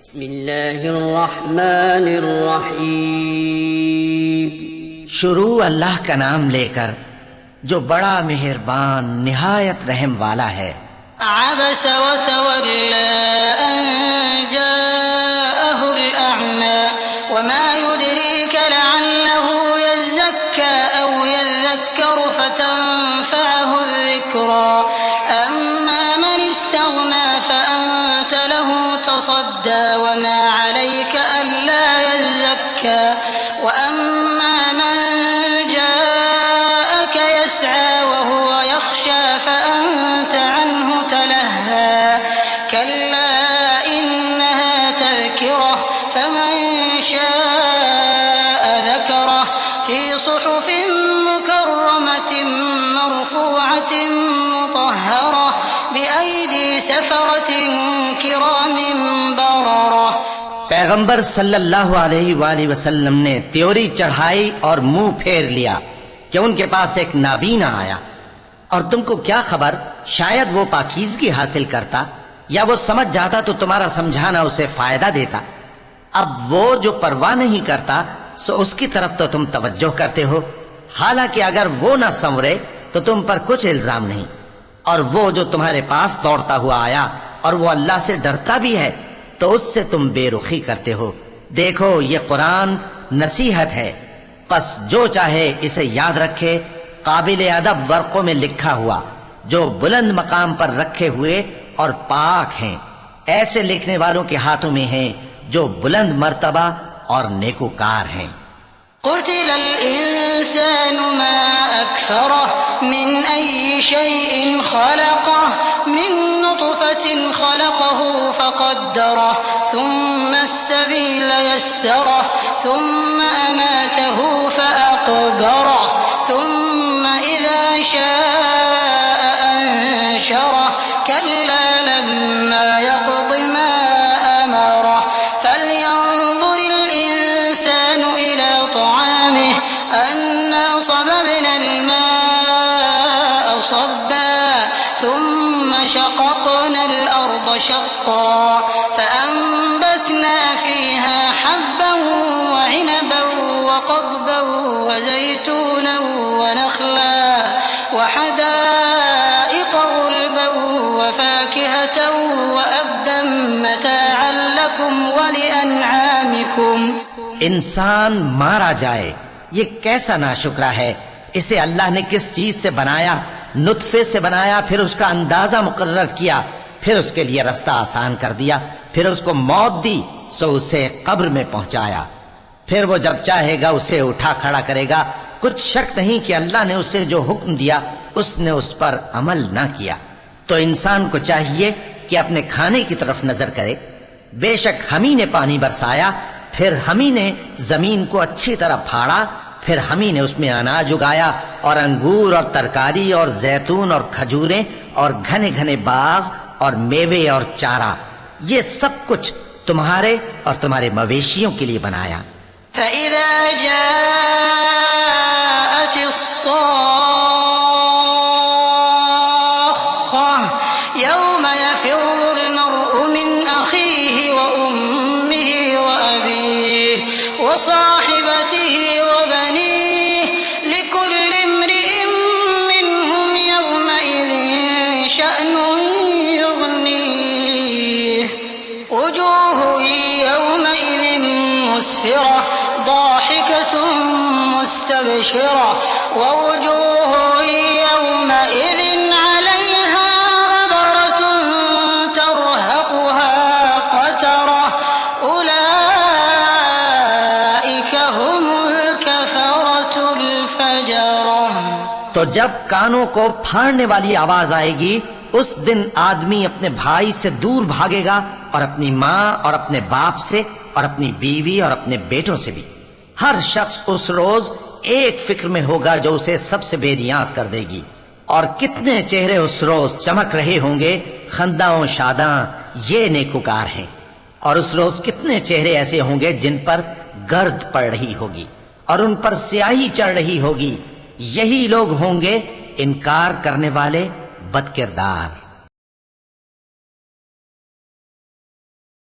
بسم اللہ الرحمن الرحیم. شروع اللہ کا نام لے کر جو بڑا مہربان نہایت رحم والا ہے. عبس وتولى أن جاءه الأعمى وما يدريك لعله يزكى أو يذكر فتنفعه الذكرى أما من استغنى فأنت له تصدى وما عليك ألا يزكى وأما من جاءك يسعى وهو يخشى فأنت عنه تلهى كلا إنها تذكرة فمن شاء ذكره في صحف مكرمة مرفوعة مطهرة بأيدي سفرة كرام بررة. پیغمبر صلی اللہ علیہ وآلہ وسلم نے تیوری چڑھائی اور منہ پھیر لیا کہ ان کے پاس ایک نابینا آیا. اور تم کو کیا خبر، شاید وہ پاکیزگی حاصل کرتا یا وہ سمجھ جاتا تو تمہارا سمجھانا اسے فائدہ دیتا. اب وہ جو پرواہ نہیں کرتا سو اس کی طرف تو تم توجہ کرتے ہو، حالانکہ اگر وہ نہ سنورے تو تم پر کچھ الزام نہیں. اور وہ جو تمہارے پاس دوڑتا ہوا آیا اور وہ اللہ سے ڈرتا بھی ہے تو اس سے تم بے رخی کرتے ہو. دیکھو یہ قرآن نصیحت ہے، پس جو چاہے اسے یاد رکھے. قابل ادب ورقوں میں لکھا ہوا جو بلند مقام پر رکھے ہوئے اور پاک ہیں، ایسے لکھنے والوں کے ہاتھوں میں ہیں جو بلند مرتبہ اور نیکوکار ہیں. قتل الإنسان ما أكفره من أي شيء خلقه من نطفة خلقه فقدره ثم السبيل يسره ثم أماته فأقبره ثم إذا شاء أنشره كلا لما يقض ما أمره فلينظر الإنسان إلى طعامه أنا صببنا الماء صبا ثم شققنا الأرض شقا فأنبتنا فيها حبا وعنبا وقضبا وزيتونا ونخلا وحدائق غلبا وفاكهة وأبا متاعا لكم ولأنعامكم. انسان مارا جائے، یہ کیسا ناشکرا ہے. اسے اللہ نے کس چیز سے بنایا؟ نطفے سے بنایا، پھر اس کا اندازہ مقرر کیا، پھر اس کے لیے رستہ آسان کر دیا، پھر اس کو موت دی سو اسے قبر میں پہنچایا، پھر وہ جب چاہے گا اسے اٹھا کھڑا کرے گا. کچھ شک نہیں کہ اللہ نے اسے جو حکم دیا اس نے اس پر عمل نہ کیا. تو انسان کو چاہیے کہ اپنے کھانے کی طرف نظر کرے. بے شک ہم ہی نے پانی برسایا، پھر ہم ہی نے زمین کو اچھی طرح پھاڑا، پھر ہم ہی نے اس میں اناج اگایا اور انگور اور ترکاری اور زیتون اور کھجوریں اور گھنے گھنے باغ اور میوے اور چارہ. یہ سب کچھ تمہارے اور تمہارے مویشیوں کے لیے بنایا. فإذا جاءت الصاخة يوم يفر المرء من أخيه وأمه وأبيه وصاحبته وبنيه لكل امرئ منهم يومئذ شأن يغنيه وجوه يومئذ مسفرة ضاحكة مستبشرة ووجوه يومئذ عليها غبرة ترهقها قترة أولئك هم الكفرة الفجرة. تو جب کانوں کو پھاڑنے والی آواز آئے گی اس دن آدمی اپنے بھائی سے دور بھاگے گا اور اپنی ماں اور اپنے باپ سے اور اپنی بیوی اور اپنے بیٹوں سے بھی. ہر شخص اس روز ایک فکر میں ہوگا جو اسے سب سے بے نیاز کر دے گی. اور کتنے چہرے اس روز چمک رہے ہوں گے خنداں و شاداں، یہ نیکوکار ہیں. اور اس روز کتنے چہرے ایسے ہوں گے جن پر گرد پڑ رہی ہوگی اور ان پر سیاہی چڑھ رہی ہوگی. یہی لوگ ہوں گے انکار کرنے والے بد کردار.